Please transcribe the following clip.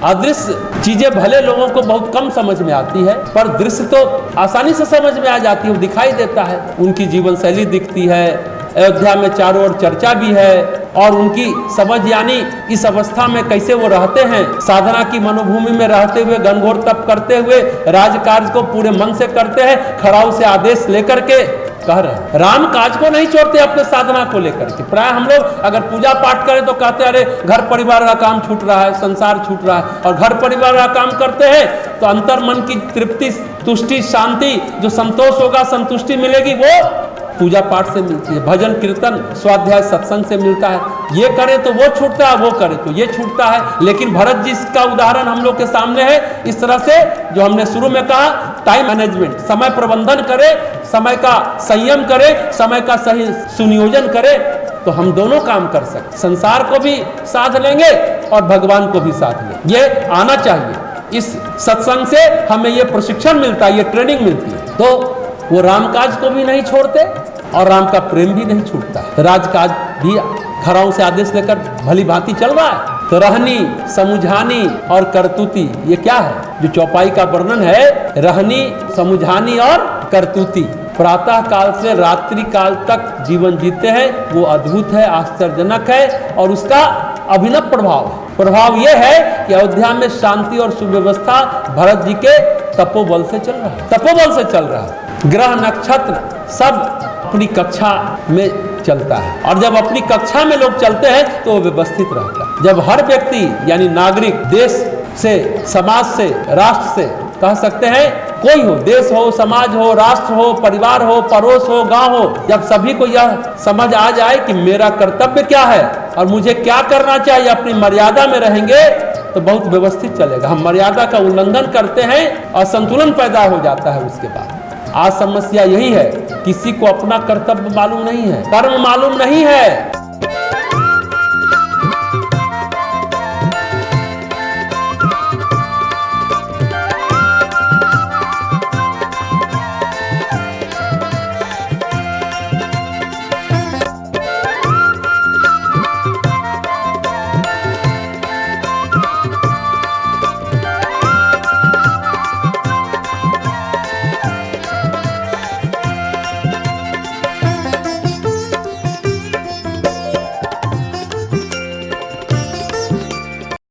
अदृश्य चीजें भले लोगों को बहुत कम समझ में आती है, पर दृश्य तो आसानी से समझ में आ जाती है, दिखाई देता है। उनकी जीवन शैली दिखती है, अयोध्या में चारों ओर चर्चा भी है, और उनकी समझ यानी इस अवस्था में कैसे वो रहते हैं, साधना की मनोभूमि में रहते हुए, घनघोर तप करते हुए, राजकार्य को पूरे मन से करते हैं, खड़ाऊ से आदेश लेकर के कह रहे हैं। राम काज को नहीं छोड़ते अपने साधना को लेकर के। प्राय हम लोग अगर पूजा पाठ करें तो कहते हैं अरे घर परिवार का काम छूट रहा है, संसार छूट रहा है, और घर परिवार का काम करते हैं तो अंतर मन की तृप्ति, तुष्टि, शांति, जो संतोष होगा, संतुष्टि मिलेगी, वो पूजा पाठ से मिलती है, भजन कीर्तन स्वाध्याय सत्संग से मिलता है। ये करे तो वो छूटता है, वो करे तो ये छूटता है। लेकिन भरत जी का उदाहरण हम लोग के सामने है। इस तरह से जो हमने शुरू में कहा, टाइम मैनेजमेंट, समय प्रबंधन करे, समय का संयम करे, समय का सही सुनियोजन करे, तो हम दोनों काम कर सकते, संसार को भी साध लेंगे और भगवान को भी साध लेंगे। ये आना चाहिए। इस सत्संग से हमें ये प्रशिक्षण मिलता है, ये ट्रेनिंग मिलती है। तो वो रामकाज को भी नहीं छोड़ते और राम का प्रेम भी नहीं छूटता। राजकाज भी खराओं से आदेश लेकर भली भांति चल रहा है। तो रहनी, समुझानी और करतूती, ये क्या है? जो चौपाई का वर्णन है, रहनी, समुझानी और करतूती, प्रातः काल से रात्रि काल तक जीवन जीते हैं, वो अद्भुत है, आश्चर्यजनक है, और उसका अभिनव प्रभाव है। प्रभाव यह है कि अयोध्या में शांति और सुव्यवस्था भरत जी के तपोबल से चल रहा है, तपोबल से चल रहा है। ग्रह नक्षत्र सब अपनी कक्षा में चलता है, और जब अपनी कक्षा में लोग चलते हैं तो वो व्यवस्थित रहता है। जब हर व्यक्ति यानी नागरिक, देश से, समाज से, राष्ट्र से, कह सकते हैं कोई हो, देश हो, समाज हो, राष्ट्र हो, परिवार हो, पड़ोस हो, गांव हो, जब सभी को यह समझ आ जाए कि मेरा कर्तव्य क्या है और मुझे क्या करना चाहिए, अपनी मर्यादा में रहेंगे तो बहुत व्यवस्थित चलेगा। हम मर्यादा का उल्लंघन करते हैं और संतुलन पैदा हो जाता है। उसके बाद आज समस्या यही है, किसी को अपना कर्तव्य मालूम नहीं है, कर्म मालूम नहीं है।